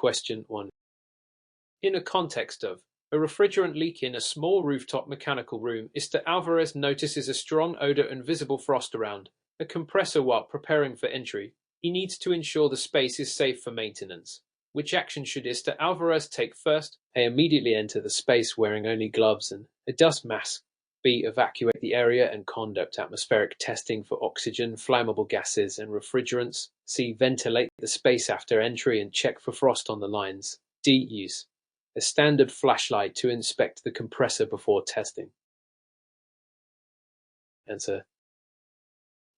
Question 1. In a context of a refrigerant leak in a small rooftop mechanical room, Mr. Alvarez notices a strong odor and visible frost around a compressor while preparing for entry. He needs to ensure the space is safe for maintenance. Which action should Mr. Alvarez take first? A. Immediately enter the space wearing only gloves and a dust mask. B. Evacuate the area and conduct atmospheric testing for oxygen, flammable gases, and refrigerants. C. Ventilate the space after entry and check for frost on the lines. D. Use a standard flashlight to inspect the compressor before testing. Answer.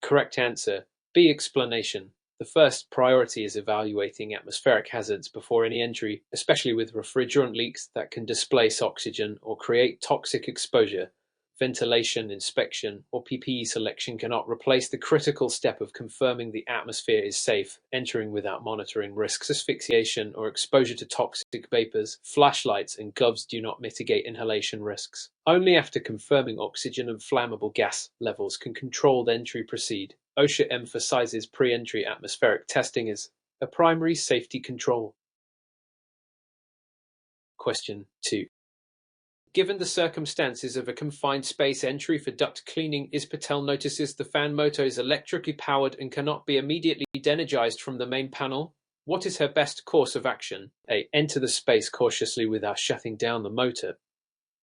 Correct answer. B. Explanation. The first priority is evaluating atmospheric hazards before any entry, especially with refrigerant leaks that can displace oxygen or create toxic exposure. Ventilation, inspection, or PPE selection cannot replace the critical step of confirming the atmosphere is safe. Entering without monitoring risks asphyxiation or exposure to toxic vapors. Flashlights and gloves do not mitigate inhalation risks. Only after confirming oxygen and flammable gas levels can controlled entry proceed. OSHA emphasizes pre-entry atmospheric testing as a primary safety control. Question 2. Given the circumstances of a confined space entry for duct cleaning, Is Patel notices the fan motor is electrically powered and cannot be immediately de-energized from the main panel. What is her best course of action? A. Enter the space cautiously without shutting down the motor.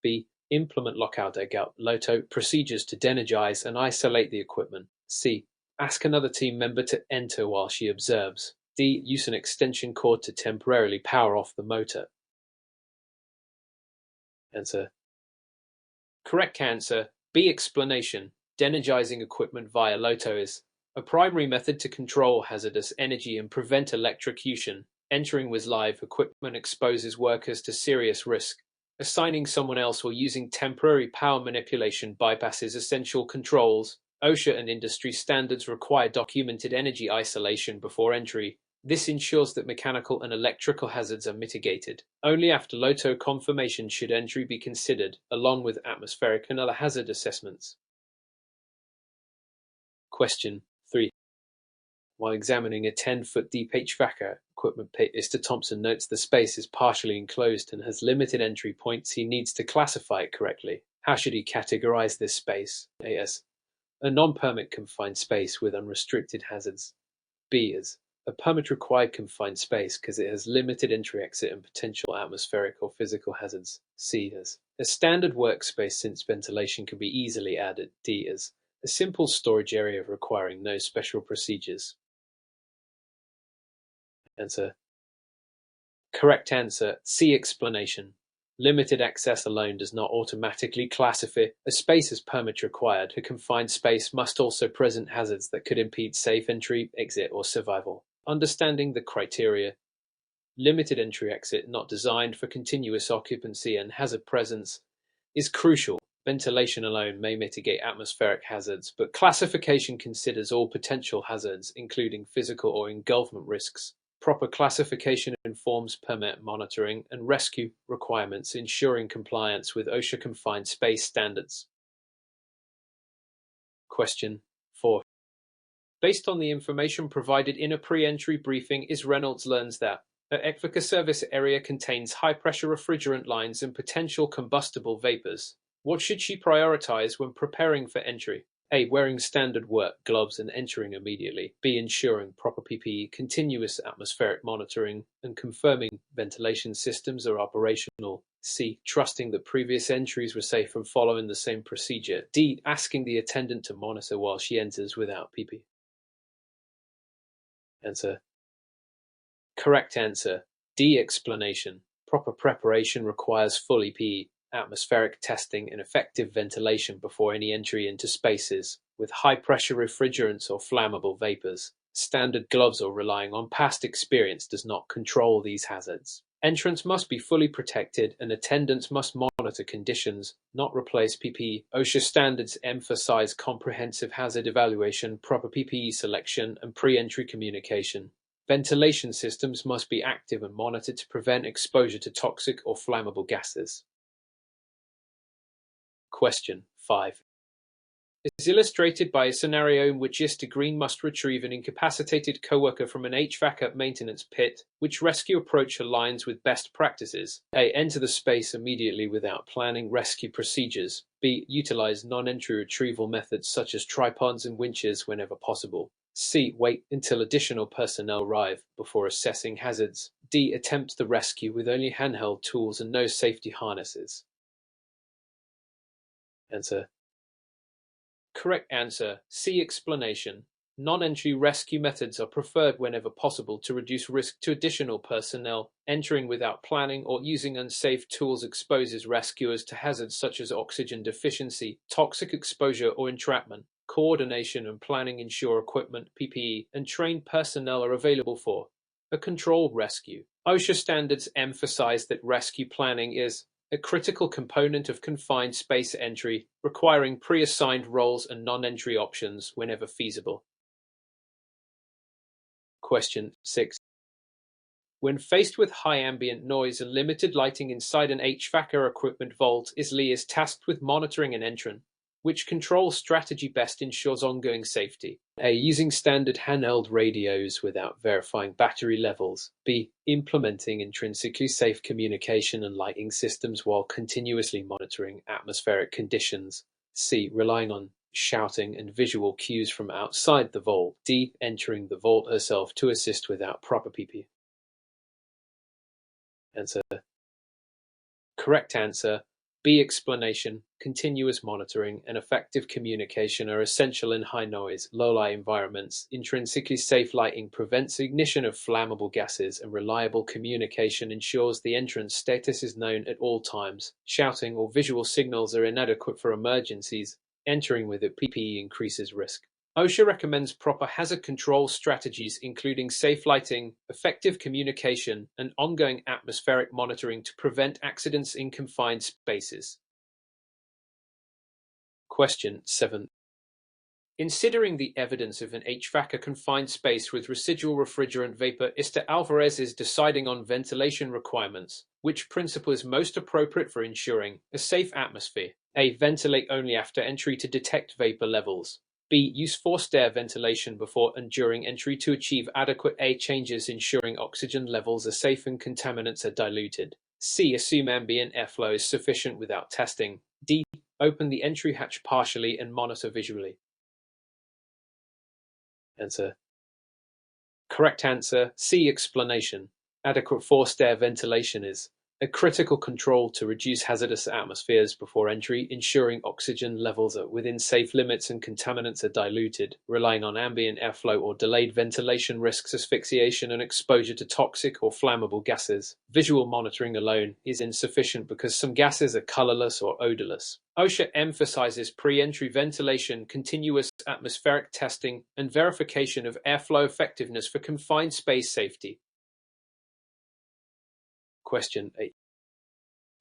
B. Implement lockout-tagout LOTO procedures to de-energize and isolate the equipment. C. Ask another team member to enter while she observes. D. Use an extension cord to temporarily power off the motor. Answer. Correct answer. B. Explanation. De-energizing equipment via LOTO is a primary method to control hazardous energy and prevent electrocution. Entering with live equipment exposes workers to serious risk. Assigning someone else or using temporary power manipulation bypasses essential controls. OSHA and industry standards require documented energy isolation before entry. This ensures that mechanical and electrical hazards are mitigated. Only after LOTO confirmation should entry be considered, along with atmospheric and other hazard assessments. Question 3. While examining a 10-foot deep HVACR equipment pit, Mr. Thompson notes the space is partially enclosed and has limited entry points. He needs to classify it correctly. How should he categorize this space? A. As a non-permit confined space with unrestricted hazards. B. As a permit-required confined space because it has limited entry-exit and potential atmospheric or physical hazards. C. As a standard workspace since ventilation can be easily added. D. As a simple storage area requiring no special procedures. Answer. Correct answer. C. Explanation. Limited access alone does not automatically classify a space as permit required. A confined space must also present hazards that could impede safe entry, exit, or survival. Understanding the criteria. Limited entry-exit, not designed for continuous occupancy, and hazard presence is crucial. Ventilation alone may mitigate atmospheric hazards, but classification considers all potential hazards, including physical or engulfment risks. Proper classification informs permit monitoring and rescue requirements, ensuring compliance with OSHA confined space standards. Question 4. Based on the information provided in a pre-entry briefing, Is Reynolds learns that her HVACR service area contains high-pressure refrigerant lines and potential combustible vapors. What should she prioritize when preparing for entry? A. Wearing standard work gloves and entering immediately. B. Ensuring proper PPE, continuous atmospheric monitoring, and confirming ventilation systems are operational. C. Trusting that previous entries were safe and following the same procedure. D. Asking the attendant to monitor while she enters without PPE. Answer. Correct answer. D. Explanation. Proper preparation requires full EPE, atmospheric testing, and effective ventilation before any entry into spaces with high-pressure refrigerants or flammable vapors. Standard gloves or relying on past experience does not control these hazards. Entrants must be fully protected and attendants must monitor conditions, not replace PPE. OSHA standards emphasize comprehensive hazard evaluation, proper PPE selection, and pre-entry communication. Ventilation systems must be active and monitored to prevent exposure to toxic or flammable gases. Question 5. is illustrated by a scenario in which Mr. Green must retrieve an incapacitated coworker from an HVACR maintenance pit, which rescue approach aligns with best practices. A. Enter the space immediately without planning rescue procedures. B. Utilize non-entry retrieval methods such as tripods and winches whenever possible. C. Wait until additional personnel arrive before assessing hazards. D. Attempt the rescue with only handheld tools and no safety harnesses. Answer. Correct answer. C. Explanation. Non-entry rescue methods are preferred whenever possible to reduce risk to additional personnel. Entering without planning or using unsafe tools exposes rescuers to hazards such as oxygen deficiency, toxic exposure, or entrapment. Coordination and planning ensure equipment, PPE, and trained personnel are available for a controlled rescue. OSHA standards emphasize that rescue planning is a critical component of confined space entry, requiring pre-assigned roles and non-entry options whenever feasible. Question 6. When faced with high ambient noise and limited lighting inside an HVACR equipment vault, Lee is tasked with monitoring an entrant. Which control strategy best ensures ongoing safety? A. Using standard handheld radios without verifying battery levels. B. Implementing intrinsically safe communication and lighting systems while continuously monitoring atmospheric conditions. C. Relying on shouting and visual cues from outside the vault. D. Entering the vault herself to assist without proper PPE. Answer. Correct answer. B. Explanation. Continuous monitoring and effective communication are essential in high noise, low-light environments. Intrinsically safe lighting prevents ignition of flammable gases, and reliable communication ensures the entrance status is known at all times. Shouting or visual signals are inadequate for emergencies. Entering with a PPE increases risk. OSHA recommends proper hazard control strategies, including safe lighting, effective communication, and ongoing atmospheric monitoring to prevent accidents in confined spaces. Question 7. Considering the evidence of an HVACR confined space with residual refrigerant vapor, Mr. Alvarez is deciding on ventilation requirements. Which principle is most appropriate for ensuring a safe atmosphere? A. Ventilate only after entry to detect vapor levels. B. Use forced air ventilation before and during entry to achieve adequate air changes, ensuring oxygen levels are safe and contaminants are diluted. C. Assume ambient airflow is sufficient without testing. D. Open the entry hatch partially and monitor visually. Answer. Correct answer. C. Explanation. Adequate forced air ventilation is a critical control to reduce hazardous atmospheres before entry, ensuring oxygen levels are within safe limits and contaminants are diluted. Relying on ambient airflow or delayed ventilation risks asphyxiation and exposure to toxic or flammable gases. Visual monitoring alone is insufficient because some gases are colorless or odorless. OSHA emphasizes pre-entry ventilation, continuous atmospheric testing, and verification of airflow effectiveness for confined space safety. Question 8.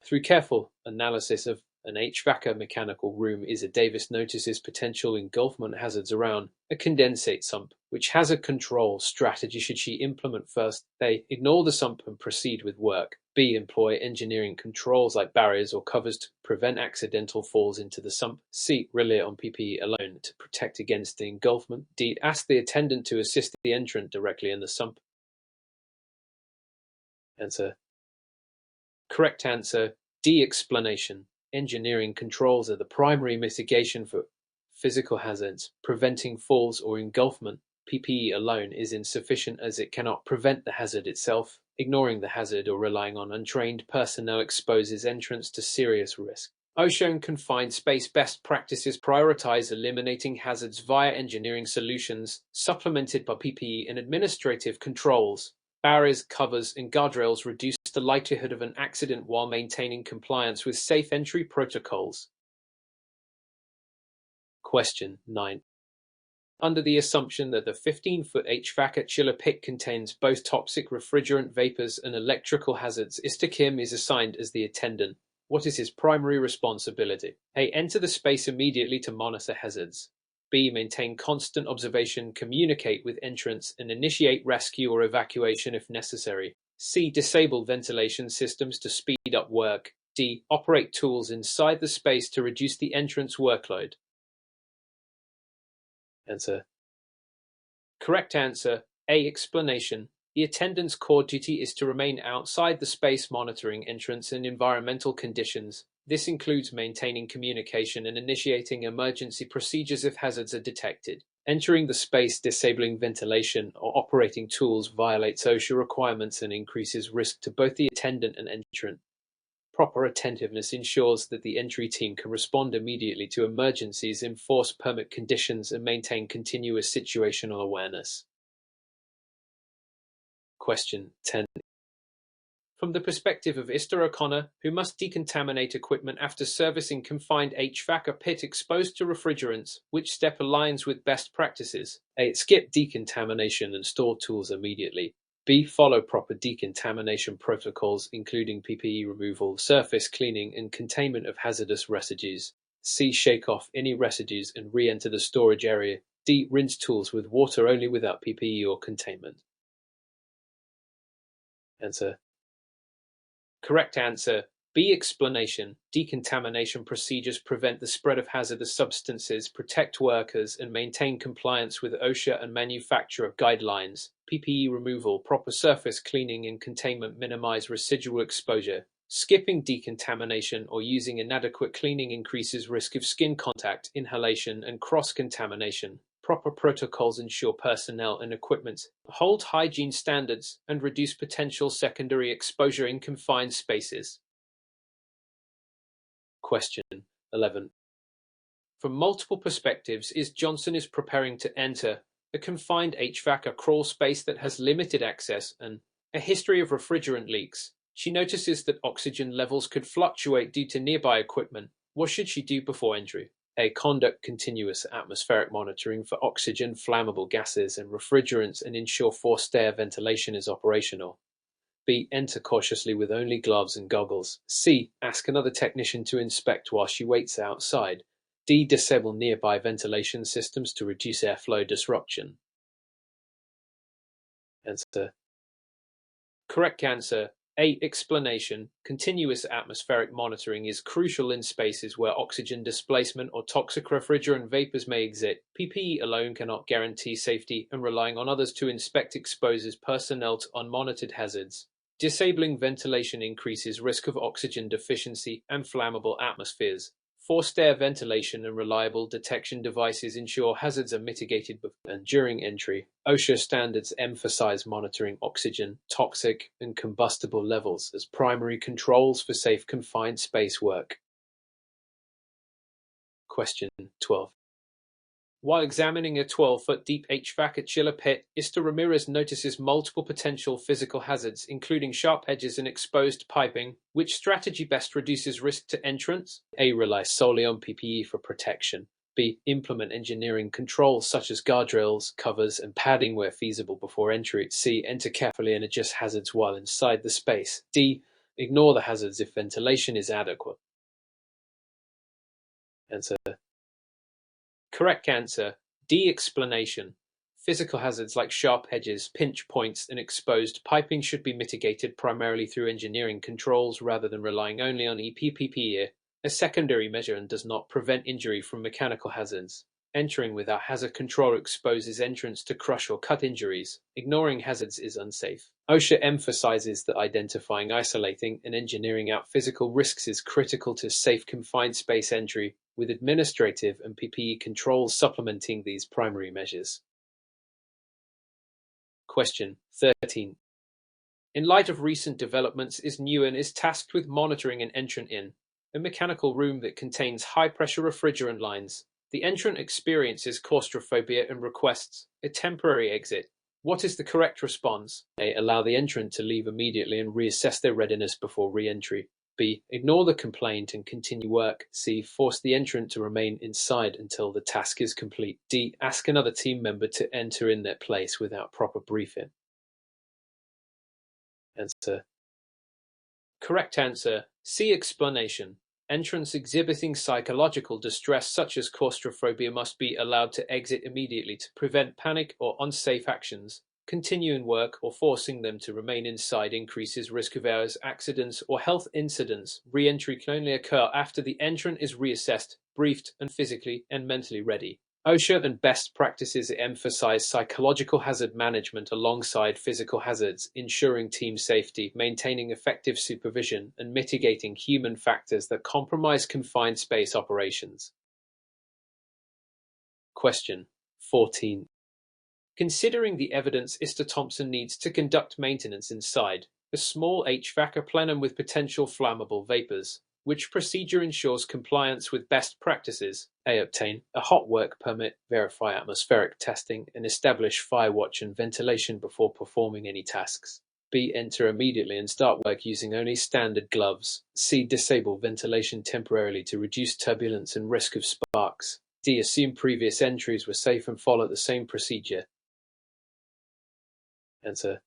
Through careful analysis of an HVACR mechanical room, Davis notices potential engulfment hazards around a condensate sump. Which hazard control strategy should she implement first? A. Ignore the sump and proceed with work. B. Employ engineering controls like barriers or covers to prevent accidental falls into the sump. C. Rely on PPE alone to protect against the engulfment. D. Ask the attendant to assist the entrant directly in the sump. Answer. Correct answer. D. Explanation. Engineering controls are the primary mitigation for physical hazards. Preventing falls or engulfment. PPE alone is insufficient as it cannot prevent the hazard itself. Ignoring the hazard or relying on untrained personnel exposes entrants to serious risk. OSHA and confined space best practices prioritize eliminating hazards via engineering solutions, supplemented by PPE and administrative controls. Barriers, covers, and guardrails reduce the likelihood of an accident while maintaining compliance with safe entry protocols. Question 9. Under the assumption that the 15-foot HVACR chiller pit contains both toxic refrigerant vapors and electrical hazards, Mr. Kim is assigned as the attendant. What is his primary responsibility? A. Enter the space immediately to monitor hazards. B. Maintain constant observation, communicate with entrants, and initiate rescue or evacuation if necessary. C. Disable ventilation systems to speed up work. D. Operate tools inside the space to reduce the entrance workload. Answer. Correct answer. A. Explanation. The attendant's core duty is to remain outside the space monitoring entrance and environmental conditions. This includes maintaining communication and initiating emergency procedures if hazards are detected. Entering the space, disabling ventilation, or operating tools violates OSHA requirements and increases risk to both the attendant and entrant. Proper attentiveness ensures that the entry team can respond immediately to emergencies, enforce permit conditions, and maintain continuous situational awareness. Question 10. From the perspective of HRConquer, who must decontaminate equipment after servicing confined HVACR pit exposed to refrigerants, which step aligns with best practices? A. Skip decontamination and store tools immediately. B. Follow proper decontamination protocols, including PPE removal, surface cleaning, and containment of hazardous residues. C. Shake off any residues and re-enter the storage area. D. Rinse tools with water only without PPE or containment. Answer. Correct answer. B. Explanation. Decontamination procedures prevent the spread of hazardous substances, protect workers, and maintain compliance with OSHA and manufacturer guidelines. PPE removal, proper surface cleaning, and containment minimize residual exposure. Skipping decontamination or using inadequate cleaning increases risk of skin contact, inhalation, and cross-contamination. Proper protocols ensure personnel and equipment hold hygiene standards and reduce potential secondary exposure in confined spaces. Question 11. From multiple perspectives, Johnson is preparing to enter a confined HVACR crawl space that has limited access and a history of refrigerant leaks. She notices that oxygen levels could fluctuate due to nearby equipment. What should she do before entry? A. Conduct continuous atmospheric monitoring for oxygen, flammable gases, and refrigerants and ensure forced air ventilation is operational. B. Enter cautiously with only gloves and goggles. C. Ask another technician to inspect while she waits outside. D. Disable nearby ventilation systems to reduce airflow disruption. Answer. Correct answer. A. Explanation. Continuous atmospheric monitoring is crucial in spaces where oxygen displacement or toxic refrigerant vapors may exist. PPE alone cannot guarantee safety, and relying on others to inspect exposes personnel to unmonitored hazards. Disabling ventilation increases risk of oxygen deficiency and flammable atmospheres. Forced air ventilation and reliable detection devices ensure hazards are mitigated before and during entry. OSHA standards emphasize monitoring oxygen, toxic, and combustible levels as primary controls for safe confined space work. Question 12. While examining a 12-foot deep HVACR chiller pit, Mr. Ramirez notices multiple potential physical hazards, including sharp edges and exposed piping. Which strategy best reduces risk to entrance? A. Rely solely on PPE for protection. B. Implement engineering controls such as guardrails, covers, and padding where feasible before entry. C. Enter carefully and adjust hazards while inside the space. D. Ignore the hazards if ventilation is adequate. Answer. Correct answer. D. Explanation. Physical hazards like sharp edges, pinch points, and exposed piping should be mitigated primarily through engineering controls rather than relying only on EPPP, a secondary measure, and does not prevent injury from mechanical hazards. Entering without hazard control exposes entrants to crush or cut injuries. Ignoring hazards is unsafe. OSHA emphasizes that identifying, isolating, and engineering out physical risks is critical to safe confined space entry, with administrative and PPE controls supplementing these primary measures. Question 13. In light of recent developments, Nguyen is tasked with monitoring an entrant in a mechanical room that contains high-pressure refrigerant lines. The entrant experiences claustrophobia and requests a temporary exit. What is the correct response? A. Allow the entrant to leave immediately and reassess their readiness before re-entry. B. Ignore the complaint and continue work. C. Force the entrant to remain inside until the task is complete. D. Ask another team member to enter in their place without proper briefing. Answer. Correct answer. C. Explanation. Entrants exhibiting psychological distress such as claustrophobia must be allowed to exit immediately to prevent panic or unsafe actions. Continuing work or forcing them to remain inside increases risk of errors, accidents, or health incidents. Re-entry can only occur after the entrant is reassessed, briefed, and physically and mentally ready. OSHA and best practices emphasize psychological hazard management alongside physical hazards, ensuring team safety, maintaining effective supervision, and mitigating human factors that compromise confined space operations. Question 14. Considering the evidence Mr. Thompson needs to conduct maintenance inside a small HVACR plenum with potential flammable vapors, which procedure ensures compliance with best practices? A. Obtain a hot work permit, verify atmospheric testing, and establish fire watch and ventilation before performing any tasks. B. Enter immediately and start work using only standard gloves. C. Disable ventilation temporarily to reduce turbulence and risk of sparks. D. Assume previous entries were safe and follow the same procedure. Answer.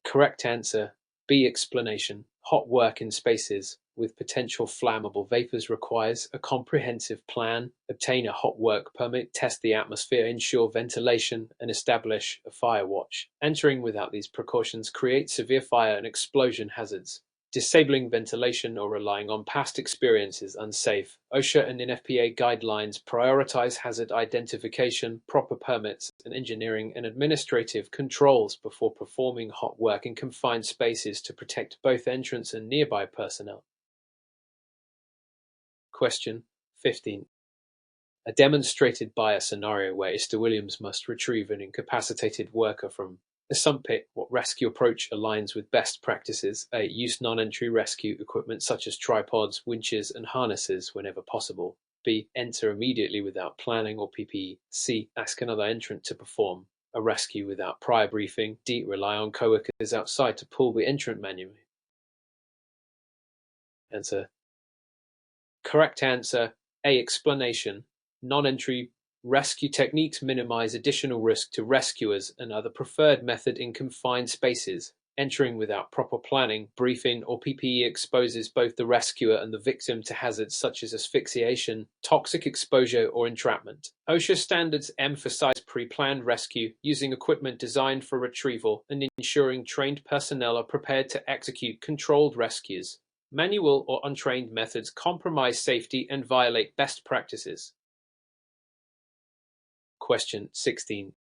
Correct answer. B. Explanation. Hot work in spaces with potential flammable vapors requires a comprehensive plan, obtain a hot work permit, test the atmosphere, ensure ventilation, and establish a fire watch. Entering without these precautions creates severe fire and explosion hazards. Disabling ventilation or relying on past experience is unsafe. OSHA and NFPA guidelines prioritize hazard identification, proper permits, and engineering and administrative controls before performing hot work in confined spaces to protect both entrance and nearby personnel. Question 15. A demonstrated by a scenario where Mr. Williams must retrieve an incapacitated worker from a sump pit. What rescue approach aligns with best practices? A. Use non-entry rescue equipment such as tripods, winches, and harnesses whenever possible. B. Enter immediately without planning or PPE. C. Ask another entrant to perform a rescue without prior briefing. D. Rely on co-workers outside to pull the entrant manually. Answer. Correct answer. A. Explanation. Non-entry rescue techniques minimize additional risk to rescuers and are the preferred method in confined spaces. Entering without proper planning, briefing, or PPE exposes both the rescuer and the victim to hazards such as asphyxiation, toxic exposure, or entrapment. OSHA standards emphasize pre-planned rescue, using equipment designed for retrieval, and ensuring trained personnel are prepared to execute controlled rescues. Manual or untrained methods compromise safety and violate best practices. Question 16.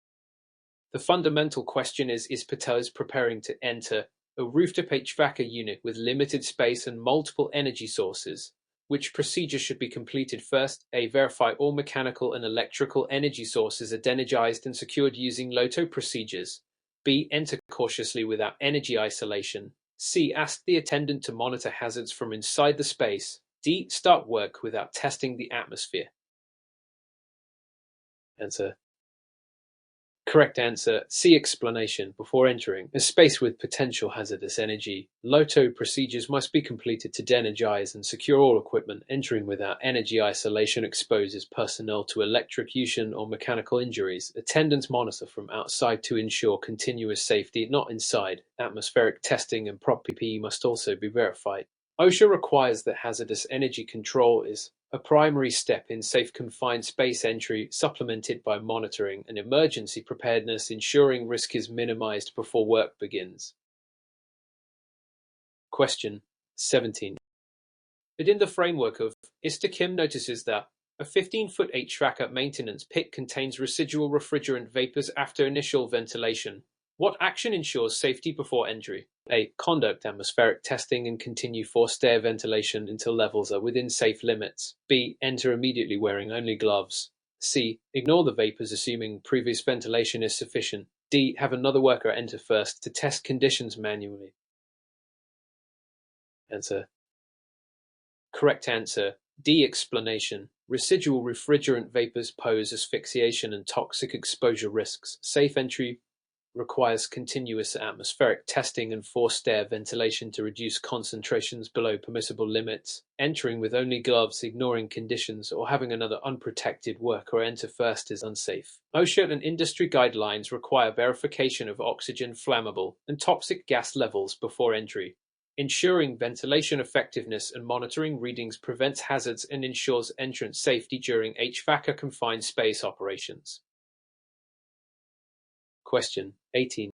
The fundamental question is Patel preparing to enter a rooftop HVACR unit with limited space and multiple energy sources? Which procedure should be completed first? A. Verify all mechanical and electrical energy sources are energized and secured using LOTO procedures. B. Enter cautiously without energy isolation. C. Ask the attendant to monitor hazards from inside the space. D. Start work without testing the atmosphere. Answer. Correct answer. C. Explanation. Before entering a space with potential hazardous energy, LOTO procedures must be completed to de-energize and secure all equipment. Entering without energy isolation exposes personnel to electrocution or mechanical injuries. Attendants monitor from outside to ensure continuous safety, not inside. Atmospheric testing and prop PPE must also be verified. OSHA requires that hazardous energy control is a primary step in safe confined space entry, supplemented by monitoring and emergency preparedness, ensuring risk is minimized before work begins. Question 17. Within the framework of Mr. Kim notices that a 15-foot HVACR maintenance pit contains residual refrigerant vapors after initial ventilation. What action ensures safety before entry? A. Conduct atmospheric testing and continue forced air ventilation until levels are within safe limits. B. Enter immediately wearing only gloves. C. Ignore the vapors assuming previous ventilation is sufficient. D. Have another worker enter first to test conditions manually. Answer. Correct answer. D. Explanation. Residual refrigerant vapors pose asphyxiation and toxic exposure risks. Safe entry requires continuous atmospheric testing and forced air ventilation to reduce concentrations below permissible limits. Entering with only gloves, ignoring conditions, or having another unprotected worker enter first is unsafe. OSHA and industry guidelines require verification of oxygen, flammable, and toxic gas levels before entry. Ensuring ventilation effectiveness and monitoring readings prevents hazards and ensures entrance safety during HVACR confined space operations. Question 18.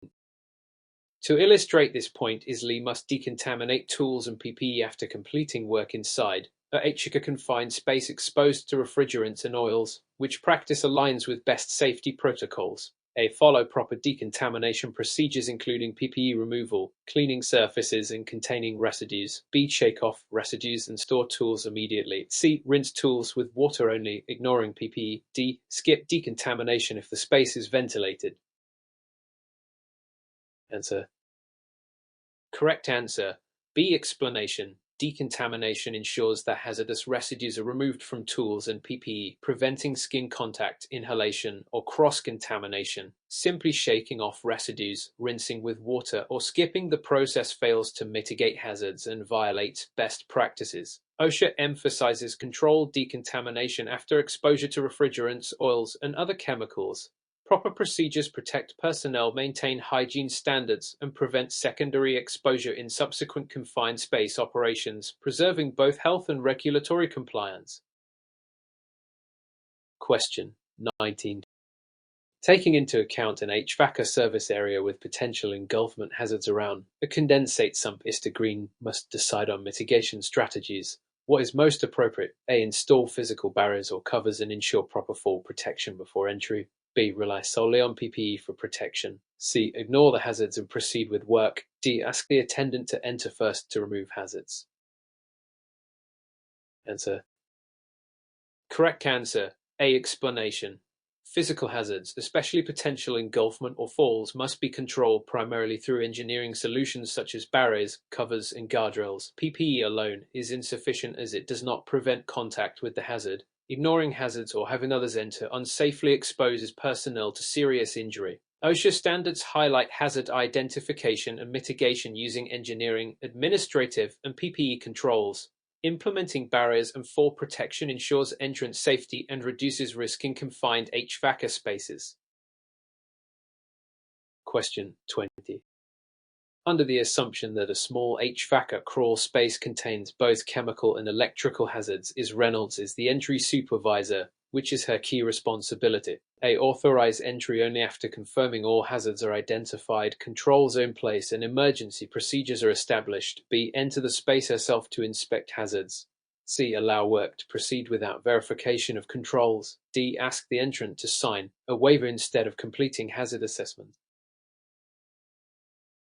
To illustrate this point, ISLE must decontaminate tools and PPE after completing work inside A HVACR confined space exposed to refrigerants and oils, which practice aligns with best safety protocols. A. Follow proper decontamination procedures including PPE removal, cleaning surfaces and containing residues. B. Shake off residues and store tools immediately. C. Rinse tools with water only, ignoring PPE. D. Skip decontamination if the space is ventilated. Answer. Correct answer. B. Explanation. Decontamination ensures that hazardous residues are removed from tools and PPE, preventing skin contact, inhalation, or cross-contamination. Simply shaking off residues, rinsing with water, or skipping the process fails to mitigate hazards and violates best practices. OSHA emphasizes controlled decontamination after exposure to refrigerants, oils, and other chemicals. Proper procedures protect personnel, maintain hygiene standards, and prevent secondary exposure in subsequent confined space operations, preserving both health and regulatory compliance. Question 19. Taking into account an HVACR service area with potential engulfment hazards around, a condensate sump is to green must decide on mitigation strategies. What is most appropriate? A. Install physical barriers or covers and ensure proper fall protection before entry. B. Rely solely on PPE for protection. C. Ignore the hazards and proceed with work. D. Ask the attendant to enter first to remove hazards. Answer. Correct answer. A. Explanation. Physical hazards, especially potential engulfment or falls, must be controlled primarily through engineering solutions such as barriers, covers, and guardrails. PPE alone is insufficient as it does not prevent contact with the hazard. Ignoring hazards or having others enter unsafely exposes personnel to serious injury. OSHA standards highlight hazard identification and mitigation using engineering, administrative, and PPE controls. Implementing barriers and fall protection ensures entrance safety and reduces risk in confined HVACR spaces. Question 20. Under the assumption that a small HVACR crawl space contains both chemical and electrical hazards, Reynolds is the entry supervisor, which is her key responsibility. A. Authorize entry only after confirming all hazards are identified, controls are in place, and emergency procedures are established. B. Enter the space herself to inspect hazards. C. Allow work to proceed without verification of controls. D. Ask the entrant to sign a waiver instead of completing hazard assessment.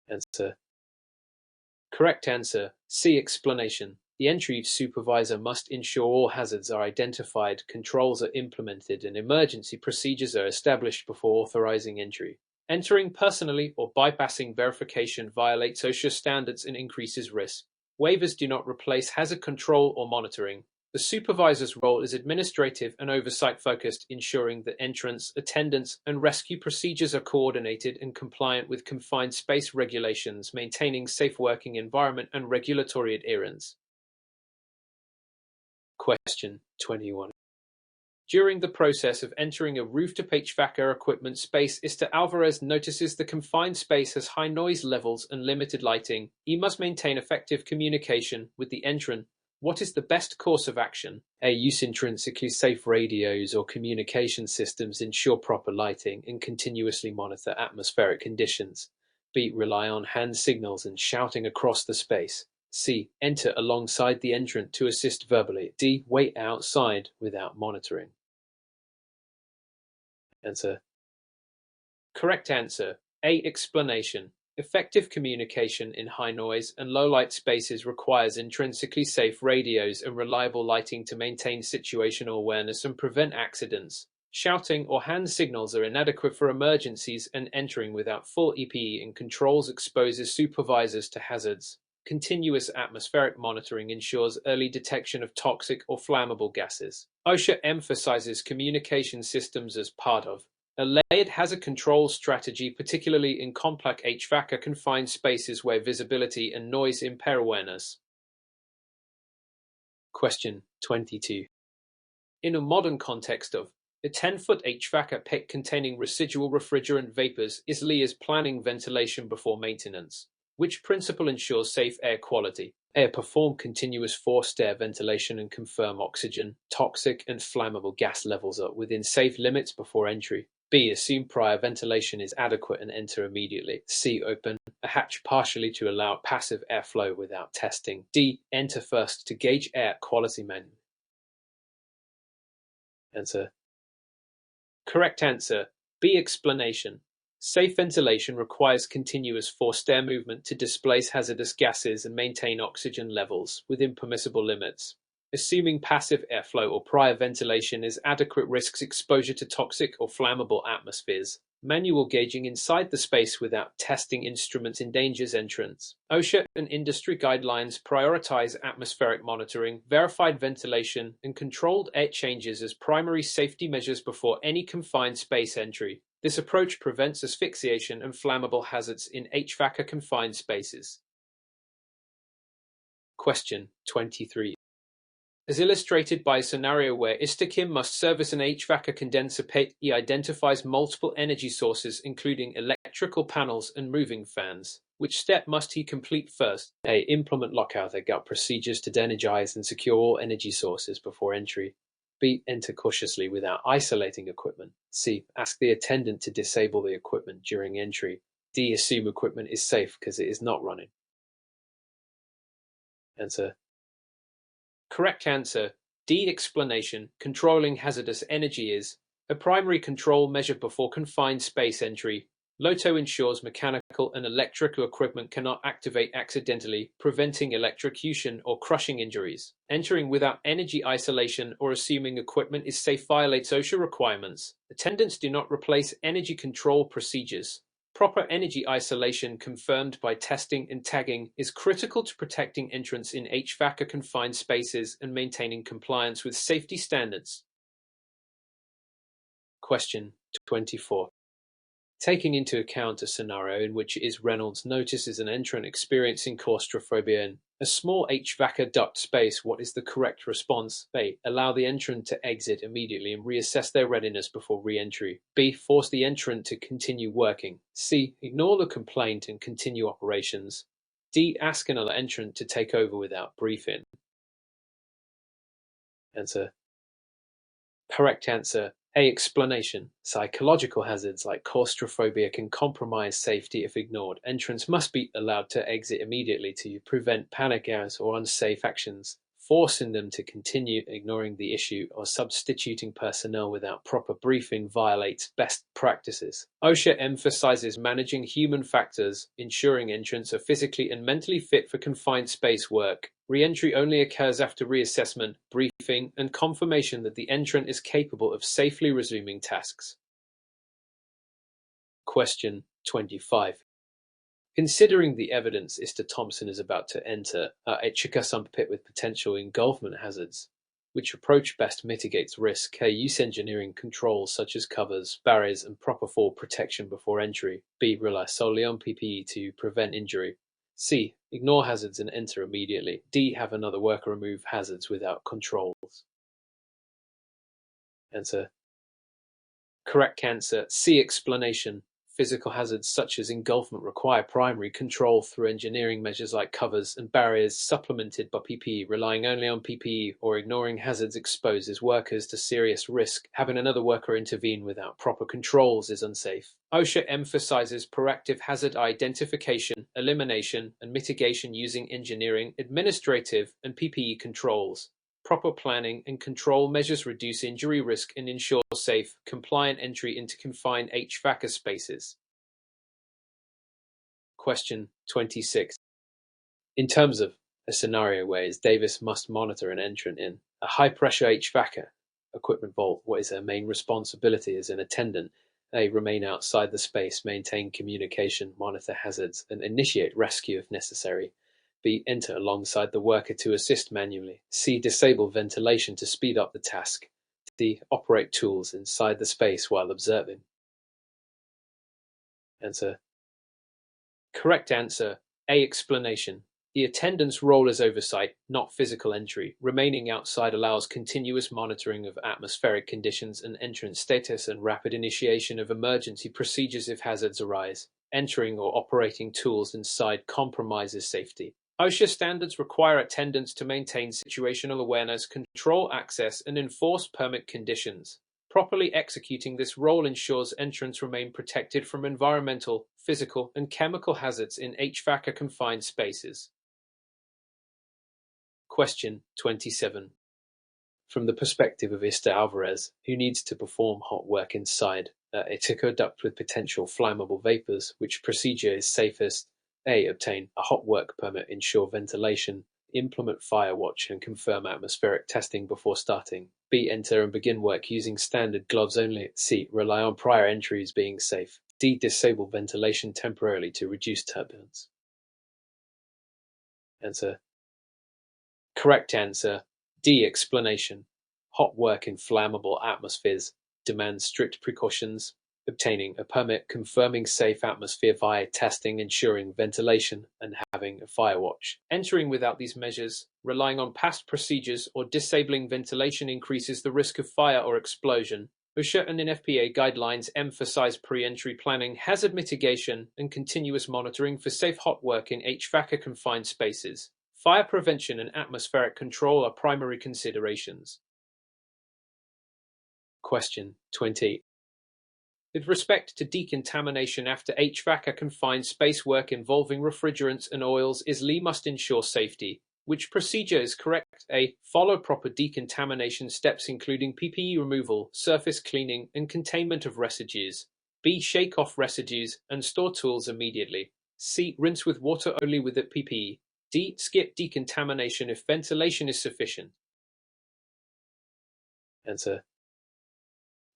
Answer. Correct answer. C. Explanation. The entry supervisor must ensure all hazards are identified, controls are implemented, and emergency procedures are established before authorizing entry. Entering personally or bypassing verification violates OSHA standards and increases risk. Waivers do not replace hazard control or monitoring. The supervisor's role is administrative and oversight-focused, ensuring that entrance, attendance, and rescue procedures are coordinated and compliant with confined space regulations, maintaining safe working environment and regulatory adherence. Question 21. During the process of entering a rooftop HVACR equipment space, Mr. Alvarez notices the confined space has high noise levels and limited lighting. He must maintain effective communication with the entrant. What is the best course of action? A. Use intrinsically safe radios or communication systems, ensure proper lighting, and continuously monitor atmospheric conditions. B. Rely on hand signals and shouting across the space. C. Enter alongside the entrant to assist verbally. D. Wait outside without monitoring. Answer. Correct answer. A. Explanation. Effective communication in high noise and low light spaces requires intrinsically safe radios and reliable lighting to maintain situational awareness and prevent accidents. Shouting or hand signals are inadequate for emergencies, and entering without full EPE and controls exposes supervisors to hazards. Continuous atmospheric monitoring ensures early detection of toxic or flammable gases. OSHA emphasizes communication systems as part of a layered hazard control strategy, particularly in complex HVACR confined spaces where visibility and noise impair awareness. Question 22. In a modern context of a 10-foot HVACR pit containing residual refrigerant vapors, is planning ventilation before maintenance. Which principle ensures safe air quality? A. Perform continuous forced air ventilation and confirm oxygen, toxic, and flammable gas levels are within safe limits before entry. B. Assume prior ventilation is adequate and enter immediately. C. Open a hatch partially to allow passive airflow without testing. D. Enter first to gauge air quality manually. Answer. Correct answer. B. Explanation. Safe ventilation requires continuous forced air movement to displace hazardous gases and maintain oxygen levels within permissible limits. Assuming passive airflow or prior ventilation is adequate risks exposure to toxic or flammable atmospheres. Manual gauging inside the space without testing instruments endangers entrance. OSHA and industry guidelines prioritize atmospheric monitoring, verified ventilation, and controlled air changes as primary safety measures before any confined space entry. This approach prevents asphyxiation and flammable hazards in HVACR confined spaces. Question 23. As illustrated by a scenario where Istakim must service an HVACR condenser pit, he identifies multiple energy sources including electrical panels and moving fans. Which step must he complete first? A. Implement lockout procedures to de-energize and secure all energy sources before entry. B. Enter cautiously without isolating equipment. C. Ask the attendant to disable the equipment during entry. D. Assume equipment is safe because it is not running. Answer. Correct answer. D. Explanation. Controlling hazardous energy is a primary control measure before confined space entry. LOTO ensures mechanical and electrical equipment cannot activate accidentally, preventing electrocution or crushing injuries. Entering without energy isolation or assuming equipment is safe violates OSHA requirements. Attendants do not replace energy control procedures. Proper energy isolation confirmed by testing and tagging is critical to protecting entrance in HVACR confined spaces and maintaining compliance with safety standards. Question 24. Taking into account a scenario in which Reynolds notices an entrant experiencing claustrophobia in a small HVACR duct space, what is the correct response? A. Allow the entrant to exit immediately and reassess their readiness before re-entry. B. Force the entrant to continue working. C. Ignore the complaint and continue operations. D. Ask another entrant to take over without briefing. Answer. Correct answer. A. Explanation. Psychological hazards like claustrophobia can compromise safety if ignored. Entrants must be allowed to exit immediately to prevent panic hours or unsafe actions. Forcing them to continue ignoring the issue or substituting personnel without proper briefing violates best practices. OSHA emphasizes managing human factors, ensuring entrants are physically and mentally fit for confined space work. Re-entry only occurs after reassessment, briefing, and confirmation that the entrant is capable of safely resuming tasks. Question 25. Considering the evidence Mr. Thompson is about to enter a HRConquer pit with potential engulfment hazards, which approach best mitigates risk? A. Use engineering controls such as covers, barriers, and proper fall protection before entry. B. Rely solely on PPE to prevent injury. C. Ignore hazards and enter immediately. D. Have another worker remove hazards without controls. Answer. Correct answer. C. Explanation. Physical hazards such as engulfment require primary control through engineering measures like covers and barriers supplemented by PPE. Relying only on PPE or ignoring hazards exposes workers to serious risk. Having another worker intervene without proper controls is unsafe. OSHA emphasizes proactive hazard identification, elimination, and mitigation using engineering, administrative, and PPE controls. Proper planning and control measures reduce injury risk and ensure safe, compliant entry into confined HVACR spaces. Question 26. In terms of a scenario where Davis must monitor an entrant in a high-pressure HVACR equipment vault, what is their main responsibility as an attendant? A. Remain outside the space, maintain communication, monitor hazards, and initiate rescue if necessary. B. Enter alongside the worker to assist manually. C. Disable ventilation to speed up the task. D. Operate tools inside the space while observing. Answer. Correct answer. A. Explanation. The attendant's role is oversight, not physical entry. Remaining outside allows continuous monitoring of atmospheric conditions and entrance status and rapid initiation of emergency procedures if hazards arise. Entering or operating tools inside compromises safety. OSHA standards require attendants to maintain situational awareness, control access, and enforce permit conditions. Properly executing this role ensures entrants remain protected from environmental, physical, and chemical hazards in HVACR confined spaces. Question 27. From the perspective of Ista Alvarez, who needs to perform hot work inside a Tico duct with potential flammable vapors, which procedure is safest? A. Obtain a hot work permit, ensure ventilation, implement fire watch, and confirm atmospheric testing before starting. B. Enter and begin work using standard gloves only. C. Rely on prior entries being safe. D. Disable ventilation temporarily to reduce turbulence. Answer. Correct answer. D. Explanation. Hot work in flammable atmospheres demands strict precautions. Obtaining a permit, confirming safe atmosphere via testing, ensuring ventilation, and having a fire watch. Entering without these measures, relying on past procedures, or disabling ventilation increases the risk of fire or explosion. OSHA and NFPA guidelines emphasize pre-entry planning, hazard mitigation, and continuous monitoring for safe hot work in HVACR confined spaces. Fire prevention and atmospheric control are primary considerations. Question 20. With respect to decontamination after HVACR confined space work involving refrigerants and oils, Lee must ensure safety. Which procedure is correct? A. Follow proper decontamination steps including PPE removal, surface cleaning, and containment of residues. B. Shake off residues and store tools immediately. C. Rinse with water only with the PPE. D. Skip decontamination if ventilation is sufficient. Answer.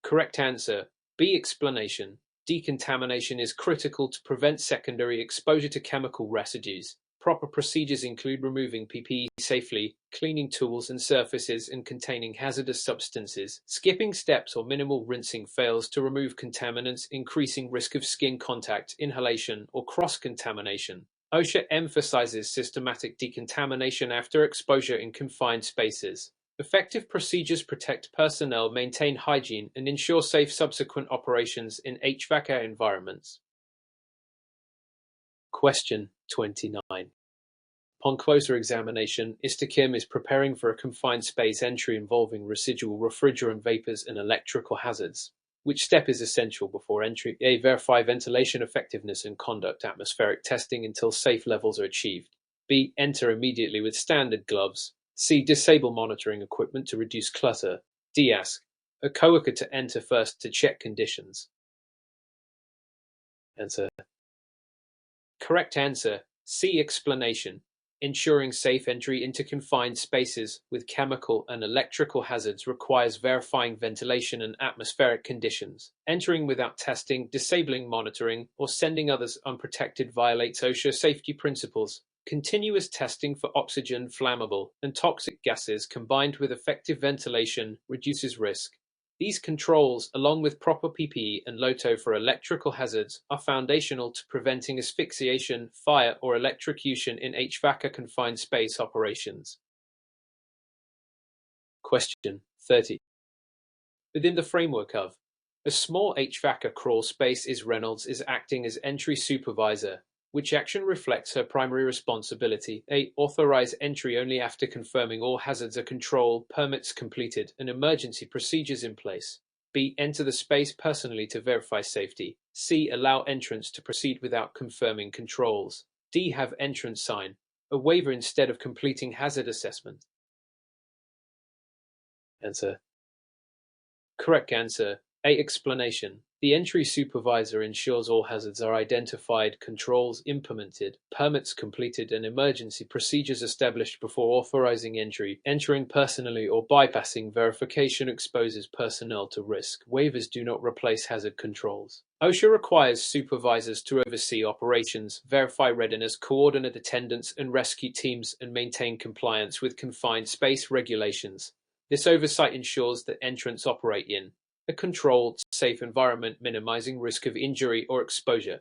Correct answer. B. Explanation. Decontamination is critical to prevent secondary exposure to chemical residues. Proper procedures include removing PPE safely, cleaning tools and surfaces, and containing hazardous substances. Skipping steps or minimal rinsing fails to remove contaminants, increasing risk of skin contact, inhalation, or cross-contamination. OSHA emphasizes systematic decontamination after exposure in confined spaces. Effective procedures protect personnel, maintain hygiene, and ensure safe subsequent operations in HVACR environments. Question 29. Upon closer examination, Kim is preparing for a confined space entry involving residual refrigerant vapors and electrical hazards. Which step is essential before entry? A. Verify ventilation effectiveness and conduct atmospheric testing until safe levels are achieved. B. Enter immediately with standard gloves. C. Disable monitoring equipment to reduce clutter. D. Ask a coworker to enter first to check conditions. Answer. Correct answer. C. Explanation. Ensuring safe entry into confined spaces with chemical and electrical hazards requires verifying ventilation and atmospheric conditions. Entering without testing, disabling monitoring, or sending others unprotected violates OSHA safety principles. Continuous testing for oxygen, flammable, and toxic gases combined with effective ventilation reduces risk. These controls, along with proper PPE and LOTO for electrical hazards, are foundational to preventing asphyxiation, fire, or electrocution in HVACR confined space operations. Question 30. Within the framework of a small HVACR crawl space, Reynolds is acting as entry supervisor. Which action reflects her primary responsibility? A. Authorize entry only after confirming all hazards are controlled, permits completed, and emergency procedures in place. B. Enter the space personally to verify safety. C. Allow entrance to proceed without confirming controls. D. Have entrance sign a waiver instead of completing hazard assessment. Answer. Correct answer. A. Explanation. The entry supervisor ensures all hazards are identified, controls implemented, permits completed, and emergency procedures established before authorizing entry. Entering personally or bypassing verification exposes personnel to risk. Waivers do not replace hazard controls. OSHA requires supervisors to oversee operations, verify readiness, coordinate attendance and rescue teams, and maintain compliance with confined space regulations. This oversight ensures that entrants operate in a controlled, safe environment, minimizing risk of injury or exposure.